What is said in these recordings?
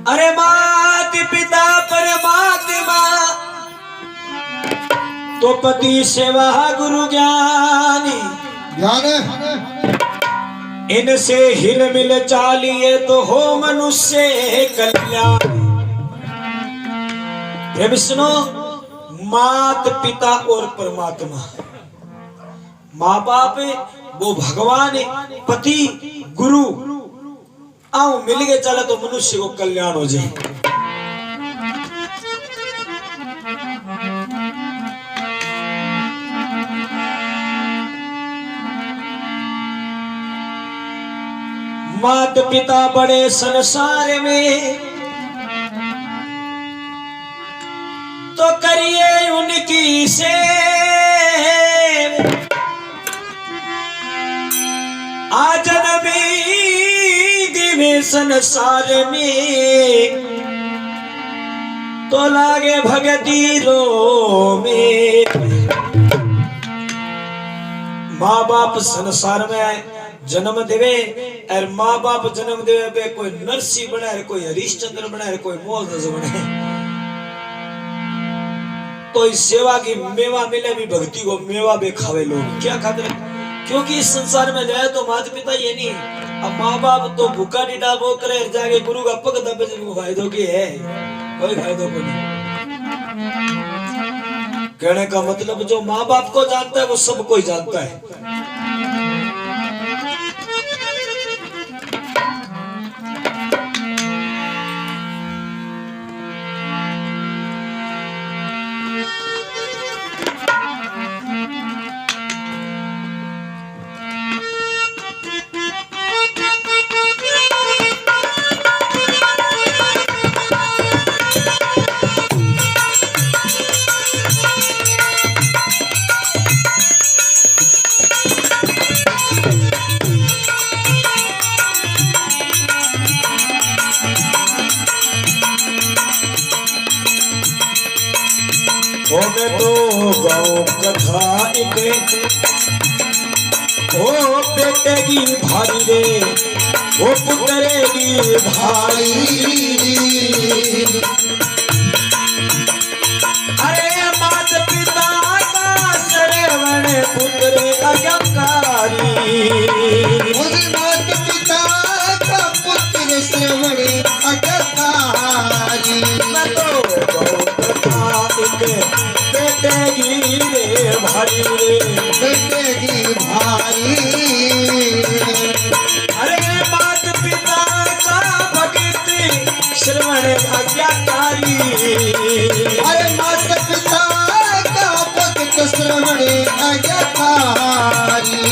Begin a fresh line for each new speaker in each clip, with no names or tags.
अरे मात पिता परमात्मा तो पति सेवा गुरु ज्ञानी
ज्ञान
इनसे हिल मिल चालिए तो हो मनुष्य कल्याण। विष्णु मात पिता और परमात्मा, माँ बाप वो भगवान पति गुरु आओ मिल के चले तो मनुष्य को कल्याण हो जाए। मात पिता बड़े संसार में तो करिए उनकी सेवा। आजनबी दिव्य संसार में तो लागे भगती रो में। माँ बाप संसार में आए जन्म देवे और माँ बाप जन्म देवे पे कोई नरसी बने, कोई हरिश्चंद्र बने, कोई मोहनदास बने तो इस सेवा की मेवा मिले भी भक्ति को मेवा भी खावे लोग क्या खाते। क्योंकि इस संसार में जाए तो माता पिता ये नहीं, अब माँ बाप तो भूखा डिडा वो करे जाके गुरु का पग दबे जिनको फायदो की है कोई फायदो को नहीं। कहने का मतलब जो माँ बाप को जानता है वो सब कोई जानता है। मैं तो गाँव कथा इके ओ बेटे की भारी रे ओ पुत्रे की भाई। अरे मात पिता का श्रवण पुत्र अज्ञाकारी।
मात पिता का पुत्र श्रवण अज्ञाकारी।
मैं तो गाँव कथा इके बेटे की रे भारी रे
बेटे की भाई।
अरे मात पिता का भक्ति श्रवण अज्ञाकारी।
अरे मात पिता का भक्त श्रवण अज्ञाकारी।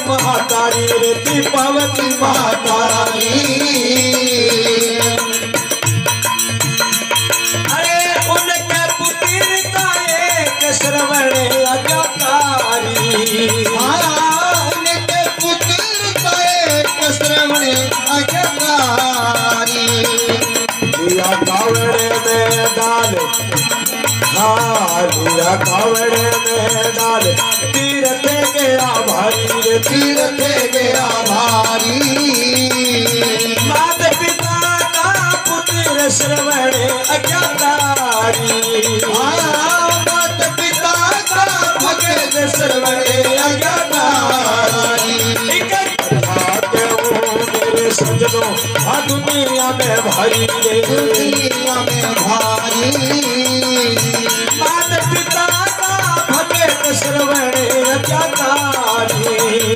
महातारी रे दीपावती महातारी। अरे उनके पुत्र का एक श्रवण अज्ञाकारी।
उनके पुत्र का एक श्रवण अज्ञाकारी।
लिया कावड़े में डाल लिया कावड़े में डाल तीर्थ गया भारी रे
तीर्थ गया भारी।
मात पिता का पुत्र श्रवण अज्ञाकारी।
मात पिता का भक्त श्रवण अज्ञाकारी।
मेरे सजनों आ दुनिया में भारी रे
दुनिया में भारी।
मात पिता का भक्त श्रवण अज्ञाकारी।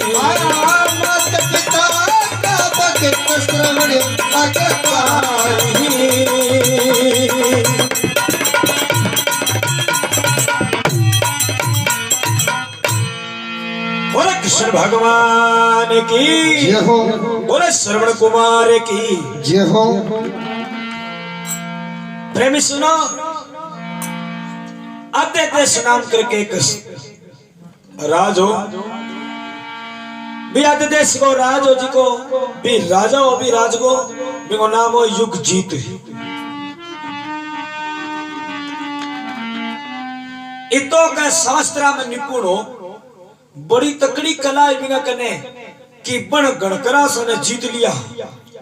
मात पिता का भक्त श्रवण अज्ञाकारी। बोले कृष्ण भगवान की जय हो।
बोले श्रवण कुमार की
जय हो।
प्रेमी सुनो, आते देश नाम करके एक राज हो भी आते देश को राज हो जी को भी राजा हो भी राज को भी को नाम हो युग जीत। इतो का शास्त्रा में निपुण हो बड़ी तकड़ी कला है बिना कने कि बण गणकरा ने जीत लिया।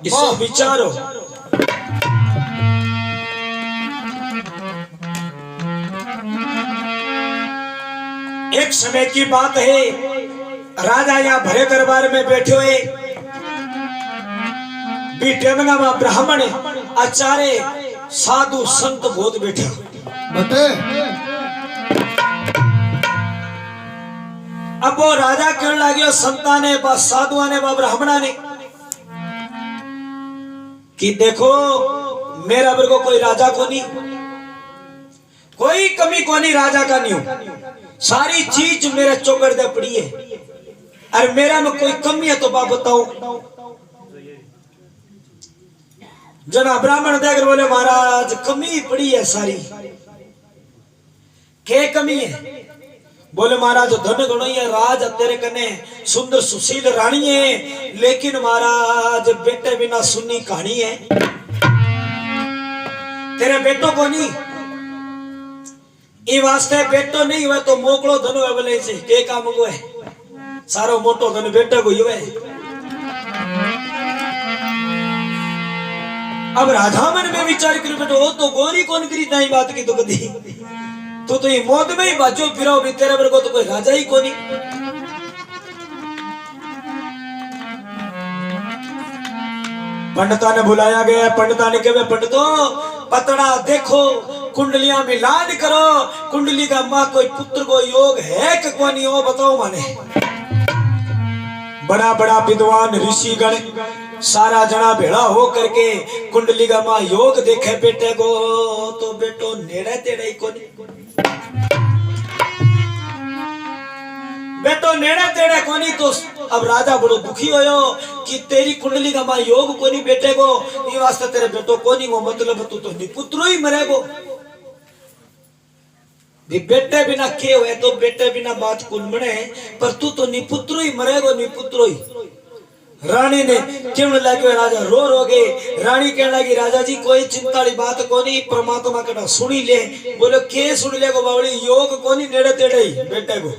इसको विचारो एक समय की बात है राजा यहाँ भरे दरबार में बैठे हुए बीटेमंगा में ब्राह्मण आचार्य साधु संत बहुत बैठा
बटे
अब वो राजा कहने लगे संता ने बा साधुआ ने बा ब्राह्मणा ने कि देखो मेरा बर को कोई राजा को नहीं कोई कमी को नहीं राजा का नहीं हो सारी चीज मेरे चौकड़ दे पड़ी है अरे मेरा में कोई कमी है तो बाप बताओ। जना ब्राह्मण देख बोले महाराज कमी पड़ी है सारी क्या कमी है बोले महाराज धन गणो है राज तेरे कने सुंदर सुशील रानी है लेकिन महाराज बेटे बिना सुननी कहानी है तेरे बेटो को नहीं ये वास्ते बेटो नहीं हुआ तो मोकलो धन हुए बोले से के काम को है सारो मोटो धन बेटे को हुए। अब राधा मन में विचार कर बेटो हो तो गोरी कौन करी नहीं बात की तो कदी तो ये मौत में ही बाजो फिरो भी तेरे बर को तो कोई राजा ही को नहीं। पंडिता ने बुलाया गया पंडिता ने कहा पंडितो पतड़ा देखो कुंडलियां मिलान करो कुंडली का मां कोई पुत्र को योग है कि कोई नहीं हो बताओ माने। बड़ा बड़ा विद्वान ऋषिगण सारा जना भेड़ा हो करके कुंडली का मां योग देखे बेटे को तो बेटो नेड़े तेड़े ही को नहीं बेटो नेड़े तेड़े को नहीं तो अब राजा बड़ो दुखी होयो कि तेरी कुंडली का मां योग को नहीं बेटे को ये वास्ते तेरे बेटो को नहीं हो मतलब तू तो निपुत्रो ही मरेगो भी बेटे बिना के हुए तो बेटे बिना बात कुल मने पर तू तो निपुत्रो ही मरेगो निपुत्रो ही। रानी ने कहने लगे राजा रो रो गए रानी कहने लगी राजा जी कोई चिंता वाली बात को नहीं परमात्मा का सुनी ले बोलो के सुन ले को बावड़ी योग को नहीं नेड़े तेड़े ही बेटे को।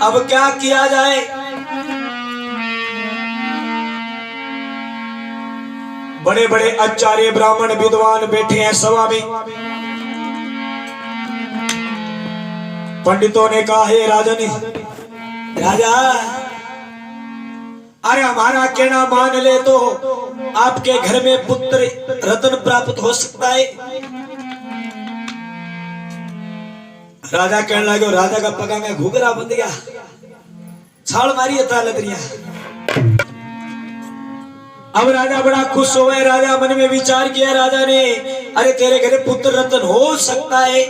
अब क्या किया जाए बड़े बड़े आचार्य ब्राह्मण विद्वान बैठे हैं सभा में पंडितों ने कहा हे राजन राजा अरे हमारा कहना मान ले तो आपके घर में पुत्र रत्न प्राप्त हो सकता है। राजा कहने लगे राजा का पगा में घुघरा बंध गया छाल मारी था लदरिया। अब राजा बड़ा खुश हो गए राजा मन में विचार किया राजा ने अरे तेरे घर पुत्र रत्न हो सकता है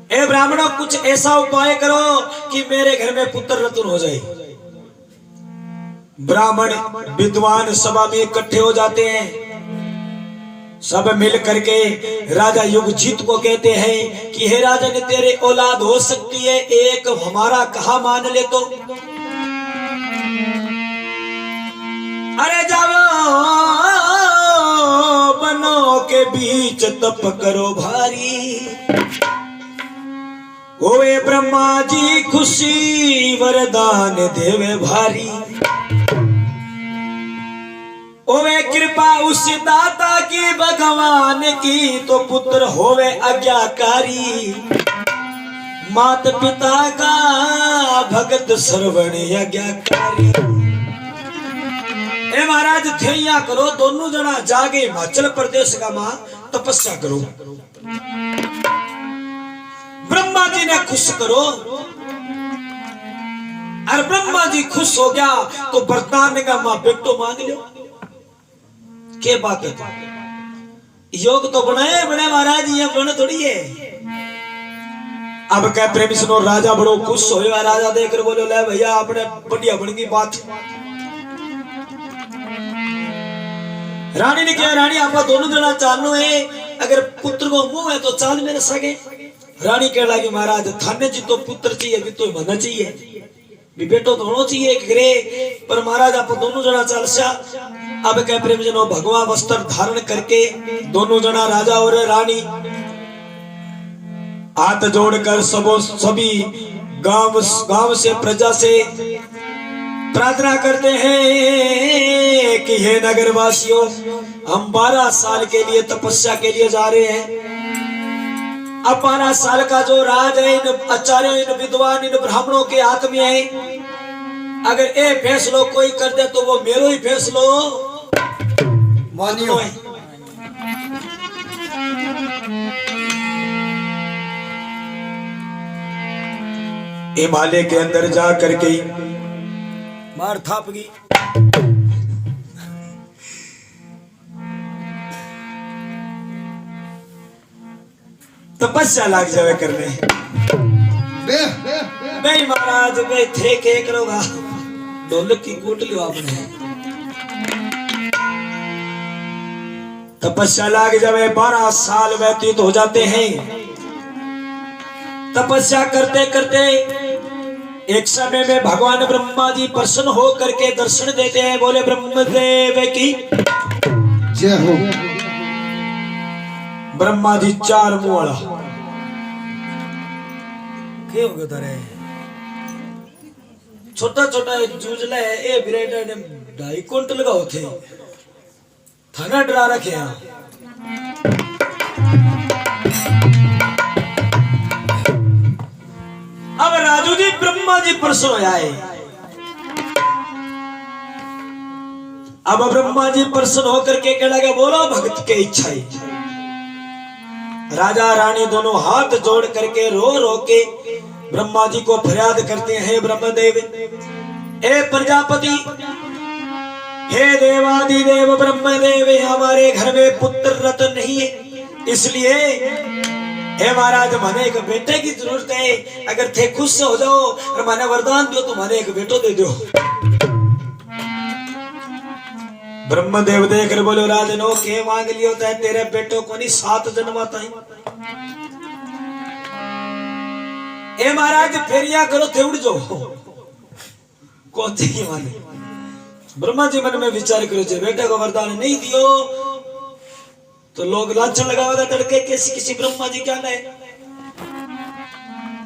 ए ब्राह्मणों कुछ ऐसा उपाय करो कि मेरे घर में पुत्र रत्न हो जाए। ब्राह्मण विद्वान सभा में इकट्ठे हो जाते हैं सब मिल करके राजा युगजीत को कहते हैं कि हे राजन तेरे औलाद हो सकती है एक हमारा कहा मान ले तो। अरे जाओ बनों के बीच तप करो भारी होवे ब्रह्मा जी खुशी वरदान देवे भारी ओवे कृपा उस दाता की भगवान की तो पुत्र होवे आज्ञाकारी मात पिता का भगत श्रवण आज्ञाकारी। ए महाराज थैया करो दोनों जना जागे हिमाचल प्रदेश का मां तपस्या करो ब्रह्मा जी ने खुश करो और ब्रह्मा जी खुश हो गया तो वरदान का मां बेटो मांग लो के बात है योग तो बनाए बने महाराज ये बने थोड़ी है। अब क्या प्रेमी सुनो राजा बड़ो खुश होया राजा देखकर बोलो ले भैया आपने बढ़िया बन गई बात रानी ने कहा रानी आप दोनों जना चालू है, अगर पुत्र को मुंह है तो चाल मेरे सगे। रानी कह लगी महाराज थाने जी तो पुत्र चाहिए भी तो मना चाहिए भी बेटो तो होना चाहिए घरे, पर महाराज आप दोनों जना चल सा। अब कह प्रेम जनो भगवा वस्त्र धारण करके दोनों जना राजा और रानी हाथ जोड़कर सभी गांव से प्रजा से प्रार्थना करते हैं कि हे नगरवासियों, हम 12 साल के लिए तपस्या के लिए जा रहे हैं। अब 12 साल का जो राज है इन आचार्यों, इन विद्वान, इन ब्राह्मणों के हाथ में है। अगर ये फैसलो कोई कर दे तो वो मेरो ही फैसलो मानियो है। हिमालय के अंदर जा करके मार थाप गई। तपस्या लाग जावे करने नहीं महाराज वे थे के करोगा ढोलक की कूट लियो आपने। तपस्या लाग जावे 12 साल व्यतीत हो जाते हैं। तपस्या करते करते एक समय में भगवान ब्रह्मा जी प्रसन्न हो करके दर्शन देते हैं। बोले ब्रह्मदेव की
जय हो।
ब्रह्मा जी 4 मुंह वाला क्यों गदरे छोटा छोटा जूझला है ए बिरेडा ने 2.5 क्विंटल का होते थाना डरा रखे हैं। अब राजू जी ब्रह्मा जी प्रसन्न हो जाए। अब ब्रह्मा जी प्रसन्न होकर के कह लगे बोलो भक्त के इच्छा ही। राजा रानी दोनों हाथ जोड़ करके रो रो के ब्रह्मा जी को फरियाद करते हैं। ब्रह्मदेव हे प्रजापति, हे देवादिदेव ब्रह्मदेव, हमारे घर में पुत्र रत्न नहीं है, इसलिए हे महाराज माने एक बेटे की जरूरत है। अगर थे खुश हो जाओ और माने वरदान दो तो माने एक बेटो दे दो। ब्रह्मदेव देख रहे बोले राजनो के मांग लियो है तेरे बेटो को नहीं 7 जन्माता ही। ए महाराज फेरिया करो थे उड़ जाओ कौन सी माने। ब्रह्मा जी मन में विचार करो जे बेटे को वरदान नहीं दियो तो लोग लांछन लगावेगा तड़के किसी किसी ब्रह्मा जी क्या ले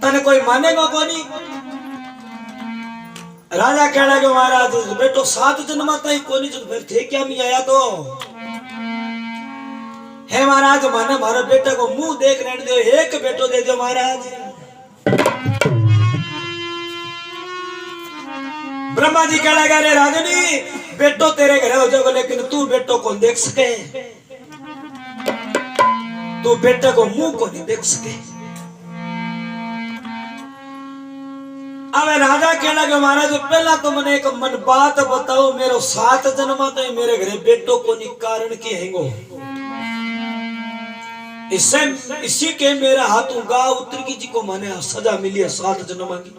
तने कोई मानेगा कौन नहीं। राजा कह लगे महाराज बेटो 7 जन्माता ही कोनी जो फिर थे क्या मी आया तो हे महाराज माने मारे बेटे को मुंह देख रहने दो, एक बेटो दे दो महाराज। ब्रह्मा जी कह लगा रे राजनी बेटो तेरे घर हो जाएगा लेकिन तू बेटो को देख सके, तू बेटे को मुंह को नहीं देख सके। अब राजा कह लगे महाराज पहला तो मैंने एक मन बात बताओ, मेरो 7 जन्मा तो मेरे घरे बेटो को नहीं कारण के हैंगो इसी के मेरा हाथ उगा उतर की जी को माने सजा मिली है 7 जन्मा की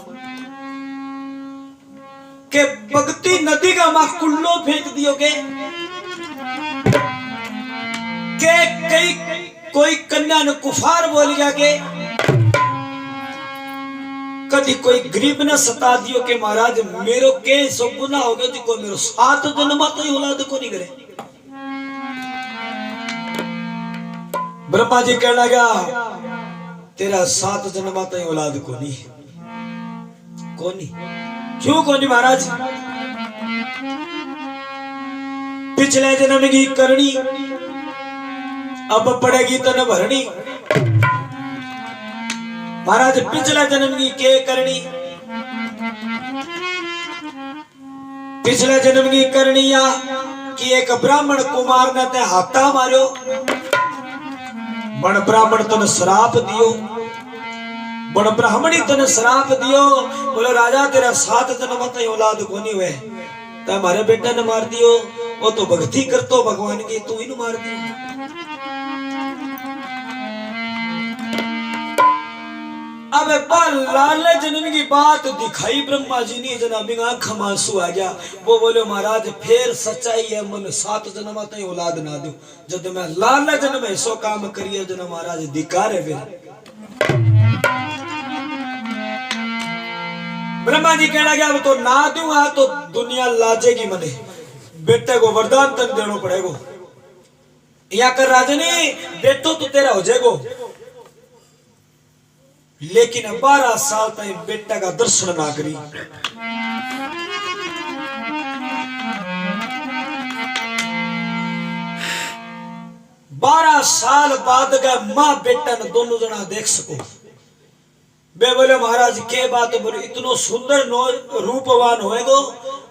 के भक्ति नदी का मां कुल्लो फेंक दियो के कई कोई कन्या ने कुफार बोल गया के कभी कोई गरीब ने सता दियो के महाराज मेरो के सब गुना हो गया जिको मेरो 7 जन्मा तो ही औलाद को नहीं करे। ब्रह्मा जी कह लगा तेरा 7 जन्मा तो ही औलाद को नहीं क्यों को नहीं महाराज। पिछले जन्म की करनी अब पड़ेगी तन भरनी। महाराज पिछले जन्म की के करनी, पिछले जन्म की करनी या कि एक ब्राह्मण कुमार ने ते हाथा मारो बड़ ब्राह्मण तन श्राप दियो, बड़ ब्राह्मणी तन श्राप दियो। बोले राजा तेरा 7 जन्म तक औलाद को नहीं हुए तो हमारे बेटे ने मार दियो, वो तो भक्ति करतो भगवान की तू इन मार दियो। अब लाले जन्म की बात दिखाई ब्रह्मा जी ने जना बिना आंखों में आंसू आ गया। वो बोले महाराज फिर सच्चाई है मन 7 जन्म तक औलाद ना दो जब मैं लाले जन्म ऐसो काम करिए जना महाराज धिकार है। फिर ब्रह्मा जी कहना गया तो ना दूंगा तो दुनिया लाजेगी मने बेटे को वरदान तक देना पड़ेगा। या कर राजनी बेटो तो तेरा हो जाएगा लेकिन 12 साल तक बेटा का दर्शन ना करी। 12 साल बाद का मां बेटा ने दोनों जना देख सको। बे बोले महाराज के बात बोले इतनो सुंदर रूपवान होएगो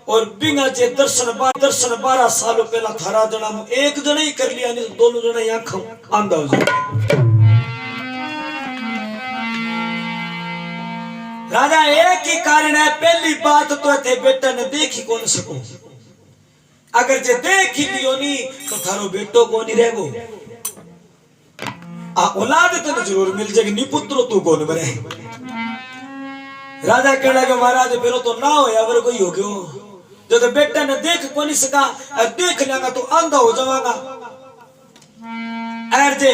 और बिना जे दर्शन 12 साल पहला थारा जना एक जना ही कर लिया नहीं तो दोनों जना आंखों आंधा हो जाए। राजा एक ही कारण है पहली बात तो थे बेटा ने देख ही कौन सको अगर जे देख ही लियो नहीं तो थारो बेटो को नहीं रहेगो औलाद तो जरूर मिल जाएगी नी पुत्रो तू कौन बने। राजा कहना के महाराज फिर तो ना हो या कोई हो गयो जो तो बेटा ने देख को नहीं सका देख लेगा तो अंधा हो जाएगा। अरे जे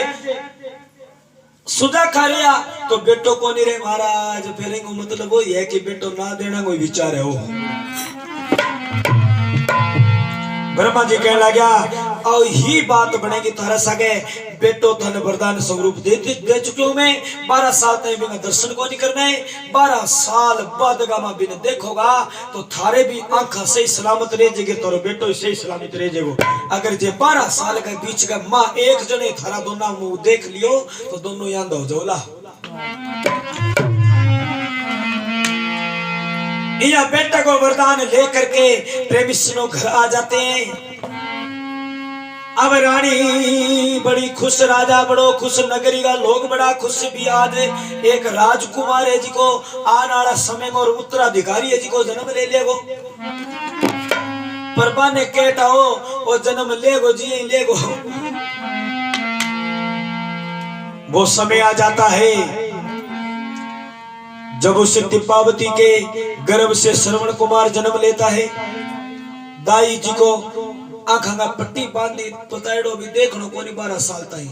सुधा खा लिया तो बेटो को नहीं रहे महाराज फिर मतलब वो है कि बेटो ना देना कोई विचार है। वो ब्रह्मा जी कहने लगा और ही बात बनेगी थारा सगे बेटो धन वरदान स्वरूप दे चुके हूं मैं। 12 साल तक बिना दर्शन को नहीं करना है। 12 साल बाद गामा बिना देखोगा तो थारे भी आंखा सही सलामत रह जाएगी तो बेटो सही सलामत रह जाएगो। अगर जे 12 साल के बीच का माँ एक जने थारा दोनों मुंह देख लियो तो दोनों याद हो जाओला। या बेटा को वरदान लेकर के प्रेमी सुनो घर आ जाते हैं। अब रानी बड़ी खुश राजा बड़ो खुश नगरी का लोग बड़ा खुश भी आज एक राजकुमार है जी को आने वाला समय में और उत्तराधिकारी है जी को जन्म ले लेगो। परबा ने कहता हो वो जन्म लेगो जी लेगो। वो समय आ जाता है जब उस दीपावती के गर्भ से श्रवण कुमार जन्म लेता है। दाई जी को आंखा का पट्टी बांधी पताड़ो भी देखनो कोनी 12 साल ताई।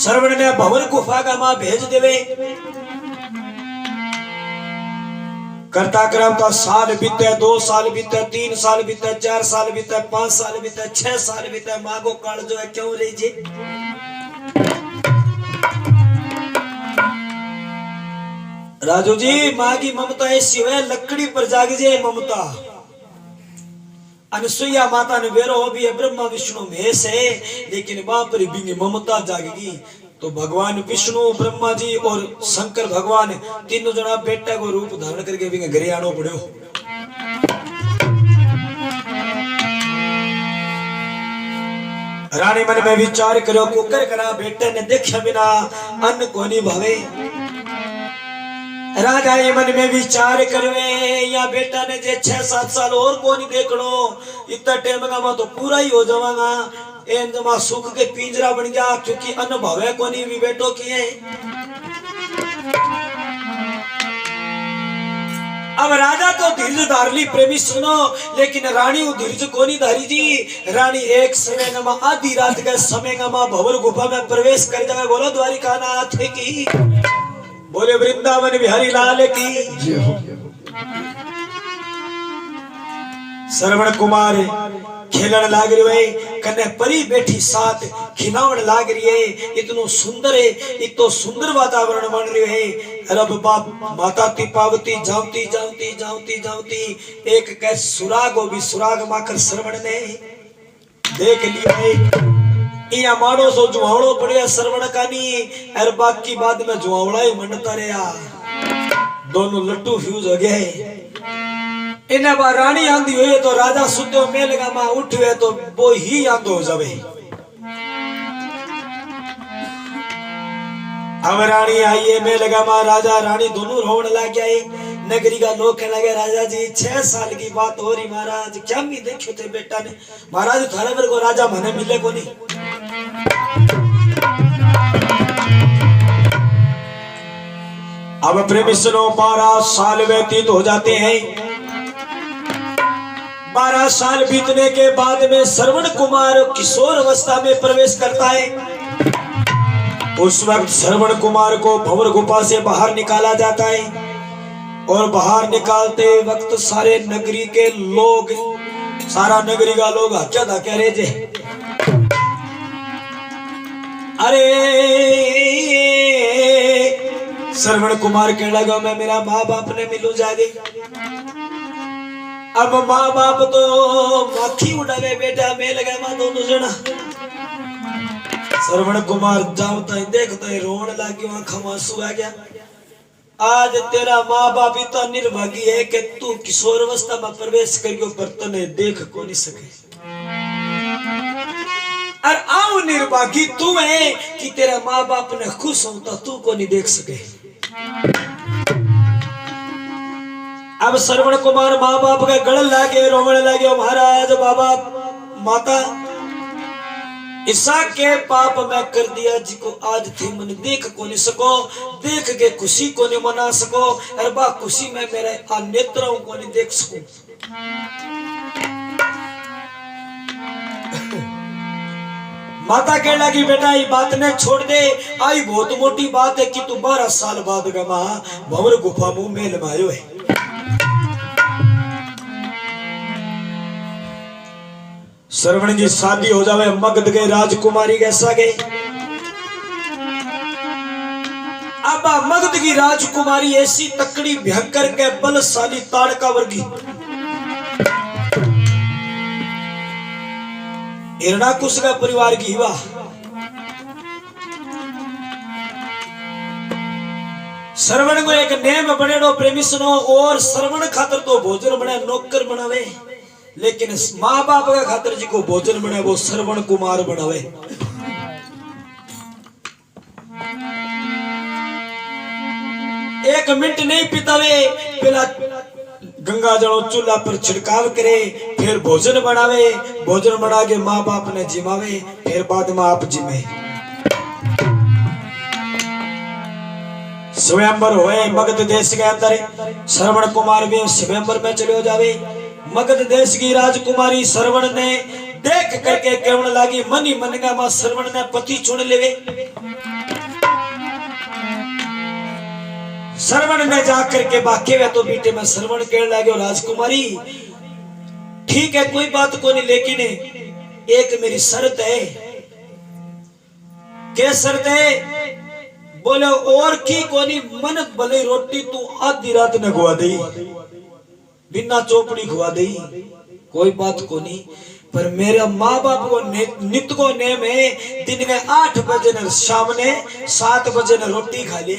श्रवण ने भवन गुफा का मां भेज देवे। करता क्रम तो साल बीते 2 साल बीते 3 साल बीते 4 साल बीते 5 साल बीते 6 साल बीते मां को काल जो है क्यों रही जी। राजू जी मां की ममता ऐसी है लकड़ी पर जाग जाए ममता। अनसुईया माता ने बेरो भी है ब्रह्मा विष्णु महेश है लेकिन वहां पर भी ममता जागेगी तो भगवान विष्णु ब्रह्मा जी और शंकर भगवान तीनों जना बेटा को रूप धारण करके भी घरे आनो पड़ो। रानी मन में विचार करो कुकर करा बेटे ने देखा बिना अन्न को नहीं भावे। राजा ये मन में विचार करवे या बेटा ने जे 6-7 साल और को नहीं देखनो इतना टाइम का मैं तो पूरा ही हो जावांगा। एन जमा सुख के पिंजरा बन गया क्योंकि अन्न भावे को नहीं भी बेटो किए। अब राजा तो धीरज धार ली प्रेमी सुनो लेकिन रानी वो धीरज को नहीं धारी जी। रानी एक समय नमा आधी रात के समय नमा भंवर गुफा में प्रवेश कर जावे। बोलो द्वारिका नाथ की बोले वृंदावन बिहारी लाल की। श्रवण कुमार खेलन लाग रही है कने परी बैठी साथ खिलावन लाग रही है। इतनो सुंदर है इतो सुंदर वातावरण बन रही है। रब बाप माता दीपावती जावती जावती जावती जावती एक कै सुरागो भी सुराग माकर श्रवण ने देख लिया है। या मानो सो जुआवड़ो पड़े श्रवण का नहीं अरे बाकी बाद में जुआवड़ा ही मनता रहा। दोनों लट्टू फ्यूज हो गए। इन्हें बार रानी आंधी हुई तो राजा सुतो मेल का मां उठ हुए तो वो ही आंधो हो जावे। अब रानी आई है मेल का मां राजा रानी दोनों रोने लग गए। नगरी का लोग कहने लगे राजा जी 6 साल की बात हो रही महाराज क्या भी देखो थे बेटा ने। महाराज थारे मेरे को राजा मने मिले को नहीं।
अब प्रेमी सुनो 12 साल व्यतीत हो जाते हैं। 12 साल बीतने के बाद में श्रवण कुमार किशोर अवस्था में प्रवेश करता है। उस वक्त श्रवण कुमार को भंवर गुफा से बाहर निकाला जाता है और बाहर निकालते वक्त सारे नगरी के लोग, सारा नगरी का लोग हक्या धक्या रहे जे। अरे श्रवण कुमार कहने लगा मैं मेरा माँ बाप ने मिलू जागे। अब माँ बाप तो माखी उड़ावे बेटा मैं लगा माँ दोनों जना। श्रवण कुमार जाता है देखता है रोने लग गया, आंखों में आंसू आ गया। आज तेरा माँ बाप इतना निर्भागी है कि तू किशोर अवस्था में प्रवेश करियो पर तने देख को नहीं सके। और आओ निर्भागी तू है कि तेरा माँ बाप ने खुश होता तू को नहीं देख सके। अब श्रवण कुमार माँ बाप के गले लागे रोने लगे, महाराज बाबा माता ईसा के पाप मैं कर दिया जिको आज थे मन देख को नहीं सको, देख के खुशी को नहीं मना सको और बा खुशी में मेरे नेत्रों को नहीं देख सकूं। माता कह लगी बेटा ये बात ने छोड़ दे, आई बहुत मोटी बात है कि तू 12 साल बाद गमा भंवर गुफा मुंह में लमायो है। श्रवण की शादी हो जावे मगध के राजकुमारी कैसा गए। अब मगध की राजकुमारी ऐसी तकड़ी भयंकर के बलशाली ताड़का वर्गी हिरणाकुश का परिवार की हुआ। श्रवण को एक नेम बने प्रेमी सुनो और श्रवण खातर तो भोजन बने नौकर बनावे, लेकिन माँ बाप का खातर जी को भोजन बने वो श्रवण कुमार बनावे। एक मिनट नहीं पितावे पहला गंगा जल चूल्हा पर छिड़काव करे, फिर भोजन बनावे, भोजन बना के माँ बाप ने जिमावे, फिर बाद में आप जिमे। स्वयंवर होए मगध देश के अंदर, श्रवण कुमार भी स्वयंवर में चले जावे। मगध देश की राजकुमारी श्रवण ने देख करके कहने लगी मन ही मन का मां श्रवण ने पति चुन लेवे। श्रवण ने जाकर के बाके वे तो बेटे में श्रवण कहने लगे राजकुमारी ठीक है कोई बात को नहीं, लेकिन एक मेरी शर्त है। क्या शर्त है? बोले और की कोनी मन भले रोटी तू आधी रात न खुआ दे, बिना चौपड़ी खुआ दे, कोई बात को नहीं, पर मेरा माँ बाप को नित्य को नेम है दिन में 8 बजे न शाम ने 7 बजे न रोटी खा ले।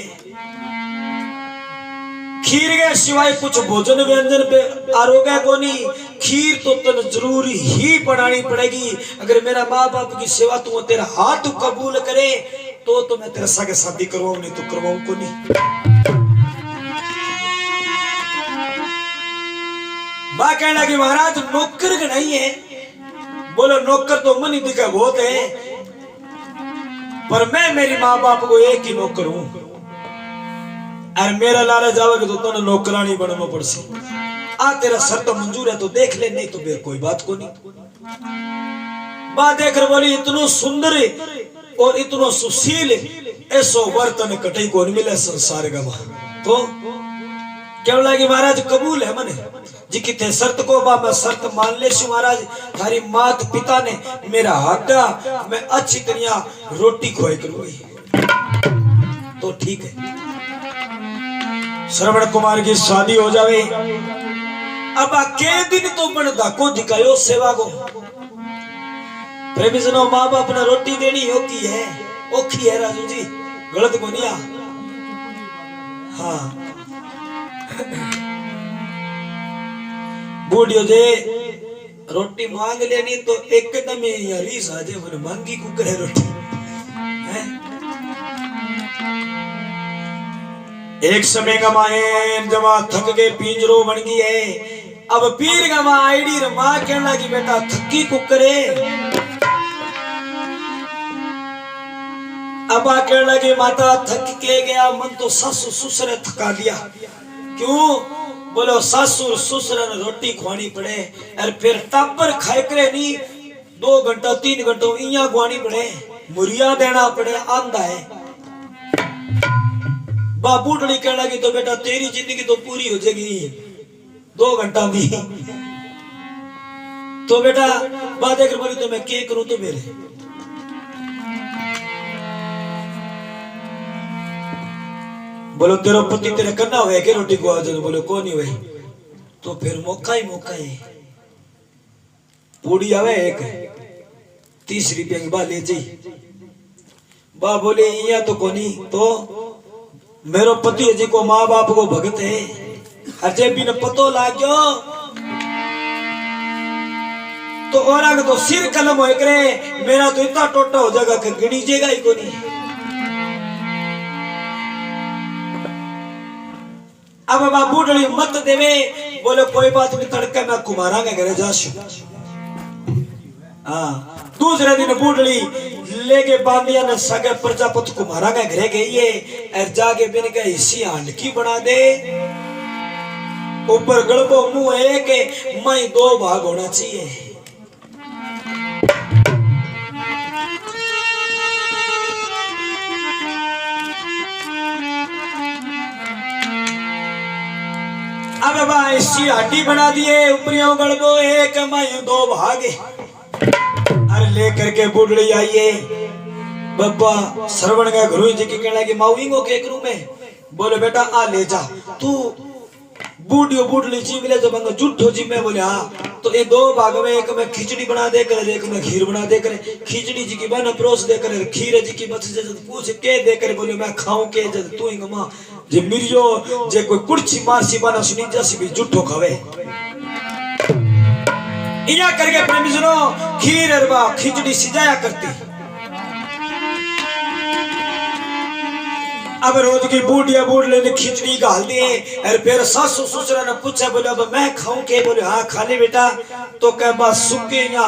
खीर के सिवाय कुछ भोजन व्यंजन पे आरोग्य को नहीं, खीर तो तन जरूरी ही बनानी पड़ेगी। अगर मेरा माँ बाप की सेवा तू तेरा हाथ कबूल करे तो मैं तेरे साथ शादी करवाऊं, नहीं तो करवाऊं को नहीं। मां कहने लगी महाराज नौकर का नहीं है। बोलो नौकर तो मन ही दिखा बहुत है, पर मैं मेरी माँ बाप को एक ही नौकर हूं, और मेरा लाला जाओगे तो तुम नौकरानी बनना पड़सी। आ तेरा शर्त मंजूर है तो देख ले, नहीं तो फिर कोई बात को नहीं। बात देखकर बोली इतनो सुंदर और इतनो सुशील ऐसो वर्तन कटई को नहीं मिले संसार का। तो क्या लगी महाराज कबूल है मने जी कितने शर्त को बा मैं शर्त मान ले शू महाराज, थारी मात पिता ने मेरा हड्डा मैं अच्छी तरह रोटी खोए करूंगी तो ठीक है। श्रवण कुमार की शादी हो जावे। अब के दिन तो बनदा को दिखायो सेवा को। प्रेमी जनो माँ बाप ने रोटी देनी होती है, औखी है राजू जी, गलत को नहीं। हाँ बूढ़ियो जे रोटी मांग लेनी तो एकदम ही रीस आ जाए, मांगी कुकर है रोटी है? एक समय का माए जमा थक के पिंजरो बन गई है। अब पीर का माँ आईडी माँ कहना कि बेटा थकी कुकरे। अबा कहने लगे माता थक के गया मन तो सासू ससुर थका दिया। क्यों? बोलो सासुर ससुर ने रोटी खुआनी पड़े और फिर टाबर खाए करे नहीं 2 घंटा 3 घंटा इया खुआनी पड़े, मुरिया देना पड़े, आंदा है। बाबू डड़ी कहने लगी तो बेटा तेरी जिंदगी तो पूरी हो जाएगी 2 घंटा भी। तो बेटा बात अगर बोली तो मैं क्या करूं? तो मेरे बोलो तेरा पति तेरे करना हुआ है कि रोटी को आज? बोलो को नहीं हुए। तो फिर मौका ही पूड़ी आवे एक 30 रुपया की बा ले जी। बा बोले इया तो कोनी, तो मेरो पति जी को माँ बाप को भगत है, अजय भी न पतो लाग्यो तो और आगे तो सिर कलम हो करे, मेरा तो इतना टोटा हो जाएगा कि गिनीजेगा ही को नहीं। अब बाबू डली मत देवे, बोले कोई बात नहीं तड़के मैं कुमारा के घरे जाशु। हाँ दूसरे दिन बूढ़ी लेके बांधिया ने सगे प्रजापति कुमारा के घरे गई है और जाके बिन के हिस्सी हांडकी बना दे, ऊपर गड़बो मुंह है कि मैं 2 भाग होना चाहिए। अब ऐसी हड्डी बना दिए, ऊपरियों गड़बो एक मैं 2 भाग। अरे लेकर के बुढ़ड़ी आइए बाबा श्रवण का गुरु जी की कहना कि माउंगो के करूं मैं? बोले बेटा आ ले जा तू बूढ़ियो बुढ़ड़ी जी मिले जब जुठो जी में। बोले हाँ तो ये 2 भाग में एक में खिचड़ी बना दे कर, एक में खीर बना दे कर। खिचड़ी जी की बन परोस दे कर, खीर जी की बच जब पूछ के दे कर। बोले मैं खाऊं के जब तू ही मां जे मिरियो जे कोई कुर्सी मारसी बना सुनी जैसी भी जुठो खावे। इया करके प्रेमी सुनो खीर अरबा खिचड़ी सिजाया करती। अब रोज की बूढ़िया बूढ़े ने खिचड़ी गाल दिए और फिर सासू ससुर ने पूछा, बोले अब मैं खाऊं के? बोले हाँ खा ले बेटा। तो कह बस सुके या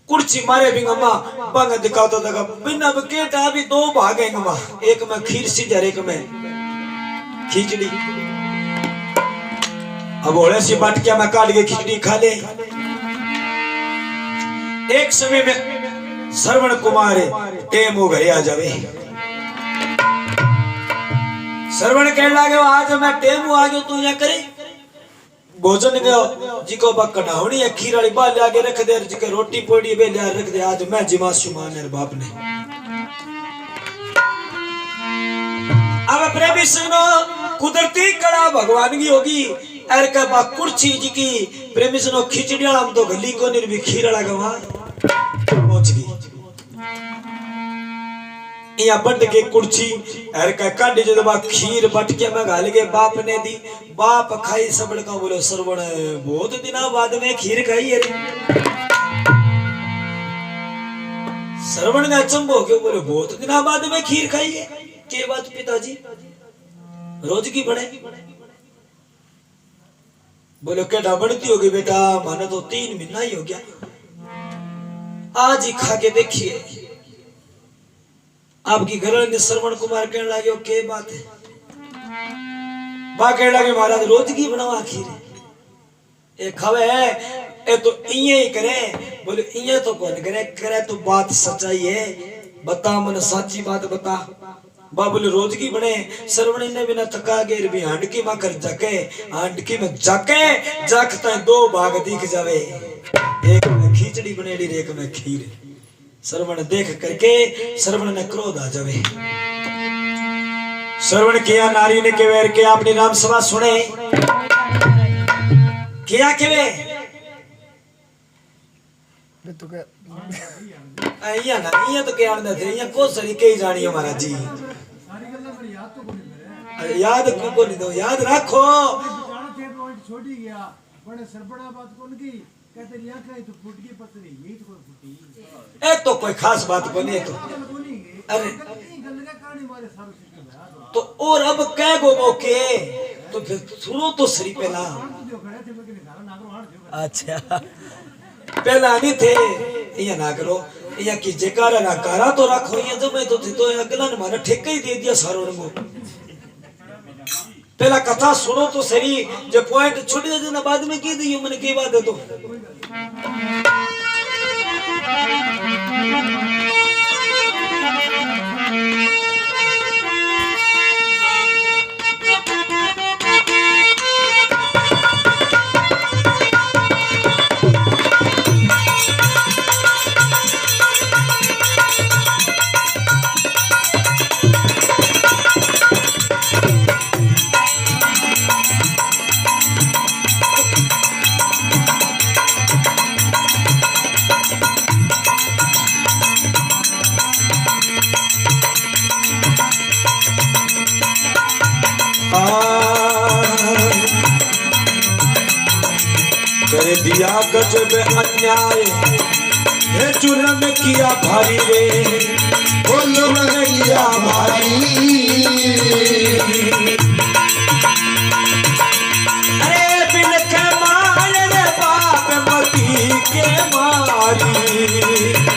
कुर्सी मारे भी गमा बंग दिखाता था बिना बेटा अभी 2 भाग है गमा, एक में खीर सिजा एक में खिचड़ी। अब ओले सी बाटकिया में काट के खिचड़ी खा ले। एक समय में श्रवण कुमार टेम हो घरे आ जावे। श्रवण कहने लगे आज मैं टेम आ गयो तू यहाँ करे भोजन गयो जी को कढ़ावनी है खीर वाली बाल आगे रख दे, जी के रोटी पोड़ी बे लिया रख दे। आज मैं जिमा सुमान है बाप ने। अब प्रेमी सुनो कुदरती कड़ा भगवान की होगी एर का बा कुर्सी जी की प्रेमी सुनो खिचड़ी वाला तो गली को नहीं भी खीर वाला गवा पहुंच गई। या बट के कुर्सी एर का काट जो बा खीर बटके में घाल के बाप ने दी। बाप खाई सबड़ का बोलो श्रवण बहुत दिना बाद में खीर खाई है। श्रवण का चंबो क्यों? बोले बहुत दिना बाद में खीर खाई है। के बात पिताजी रोज की बने? बोले केटा बढ़ती होगी बेटा? माने तो 3 महीना ही हो गया, आज ही खा के देखिए। आपकी घर ने श्रवण कुमार कहने लगे के बात है? बा कहने लगे महाराज रोज की बनावा खीर ए खावे है ए तो इये ही करे। बोले इये तो कौन करे? करे तो बात सच्चाई है, बता मन साची बात बता। बा बोले रोज की बने। श्रवण ने बिना थका गेर भी हांडकी में कर जाके हांडकी में जाके जाखता 2 भाग दिख जावे, एक में खिचड़ी बनेड़ी एक में खीर। श्रवण देख करके श्रवण ने क्रोध आ जावे। श्रवण किया नारी ने केवेर के अपनी राम सभा सुने किया केवे
तो क्या
आइया ना ये तो क्या आनंद थे ये को सरी के जानी है महाराज जी। याद को नहीं दो याद रखो।
छोटी गया बड़े सरबड़ा बात कौन की कहते लिया खाई तो फूट की पत्नी यही तो कोई फूटी
ए तो कोई खास बात को नहीं। तो अरे
गल का कहानी मारे सारो सिस्टम है
तो और अब कह गो मौके तो फिर सुनो तो सही पहला। अच्छा पहला नहीं थे ये ना करो
या की जेकारा ना कारा तो रखो ये जो मैं तो अगला ने मारा ठेका ही दे दिया सारो रंगो पहला कथा सुनो तो सही जो पॉइंट छूट जाए ना बाद में की दी मैंने की बात है तो कर दिया गजब अन्याय ये जुल्म किया भारी रे जुल्म किया भारी अरे बिन के मार रे बाप मती के मारी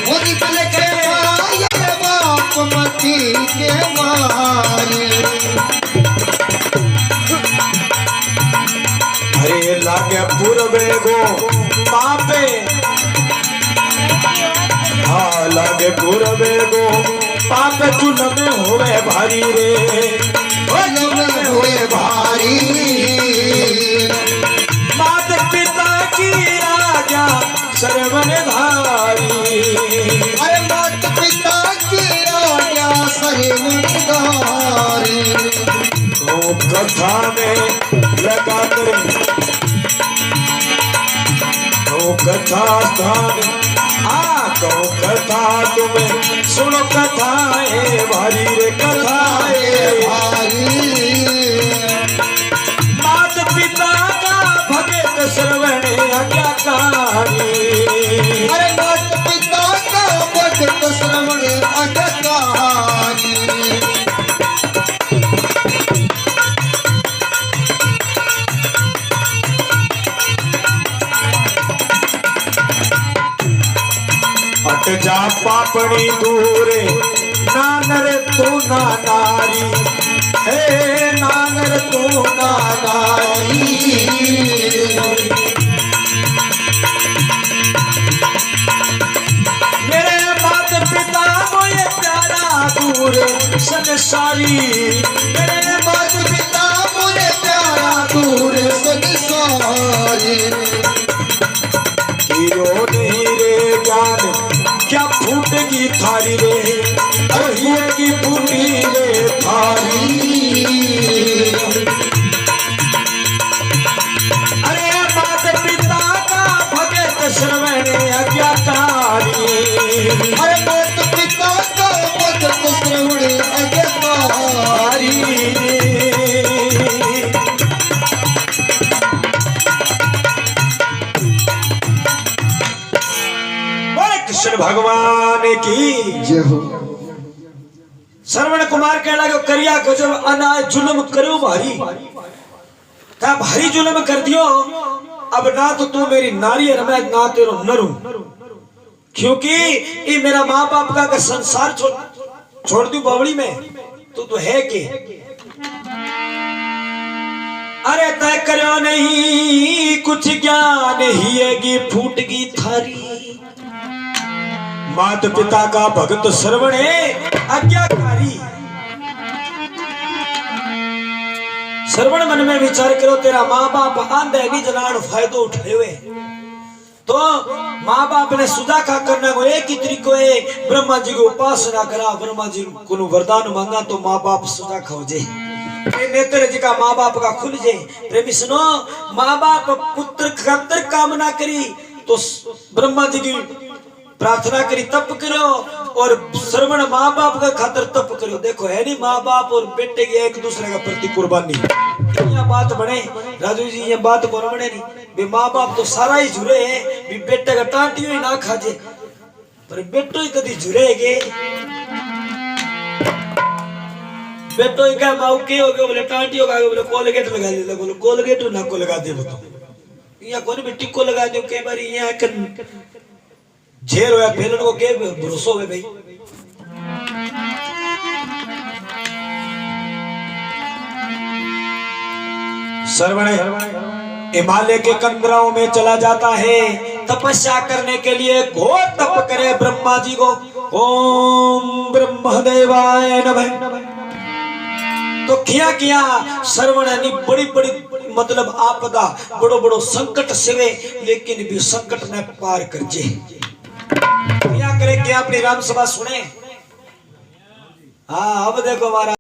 बिन के मार रे बाप मती के मारी
अरे लागे पूर्वे गो पापे हाँ लागे पूर्वे गो पापे जुल्म होवे भारी रे
जुल्म होवे भारी
मात पिता की आज्ञा सर्वन धारी
अरे मात पिता की आज्ञा सर्वन धारी
तो कथा में लगा कर तो कथा स्थान तो कथा तुम्हें सुनो कथाएं भारी रे कथाएं
भारी
मात पिता का भगत श्रवण आज्ञाकारी
अरे मात पिता का भगत श्रवण आज्ञाकारी
हट जा पापड़ी दूरे नानर तू ना नारी हे नानर तू ना नारी मेरे मात पिता मोए प्यारा दूर संसारी
मेरे मात पिता मुझे प्यारा दूर संसारी
हीरो नहीं रे ज्ञान क्या फूटेगी थारी रे अरे की फूटी रे थारी अरे मात पिता का भगत श्रवण आज्ञाकारी
अरे मात पिता का भगत श्रवण आज्ञाकारी
कृष्ण भगवान की
जय हो
श्रवण कुमार कहला को करिया गजब अनाय जुल्म करो भारी था भारी जुल्म कर दियो अब ना तो तू मेरी नारी है मैं ना तेरो नरू क्योंकि ये मेरा माँ बाप का संसार छोड़ दूं बावड़ी में तो है के अरे तय करो नहीं कुछ ज्ञान ही फूटगी थारी मात पिता का भगत श्रवणे आज्ञाकारी श्रवण मन में विचार करो तेरा माँ बाप आंधे निज नान फायदो उठाए तो माँ बाप ने सुधा का करना को एक ही तरीको है ब्रह्मा जी को उपासना करा ब्रह्मा जी को वरदान मांगा तो माँ बाप सुधा खाओ जे नेत्र जी का माँ बाप का खुल जे प्रेमी सुनो माँ बाप पुत्र खातर कामना करी तो ब्रह्मा जी की प्रार्थना करी तप करो और श्रवण माँ बाप का खातर तप करो देखो है नहीं माँ बाप और बेटे की एक दूसरे का प्रति कुर्बानी यहाँ बात बने राजू जी ये बात को बने नहीं भी माँ बाप तो सारा ही झुरे है भी बेटे का टांटी ही ना खाजे पर बेटो ही कभी झुरेगे बेटो ही क्या माँ के हो गए बोले टांटी होगा बोले कोलगेट लगा ले बोले कोलगेट ना को लगा दे बताओ यहाँ कौन भी टिक्को लगा दो कई बार यहाँ
झेर होया फेलन को के भरोसा होवे भाई। श्रवण हिमालय के कंदराओं में चला जाता है तपस्या करने के लिए, घोर तप करे ब्रह्मा जी को। ओम ब्रह्मदेवाय नमः। तो किया किया श्रवण ने बड़ी बड़ी मतलब आपदा बड़ो बड़ो संकट सेवे, लेकिन भी संकट ने पार कर जे। क्या करे क्या अपनी राम सभा सुने। हाँ अब देखो हमारा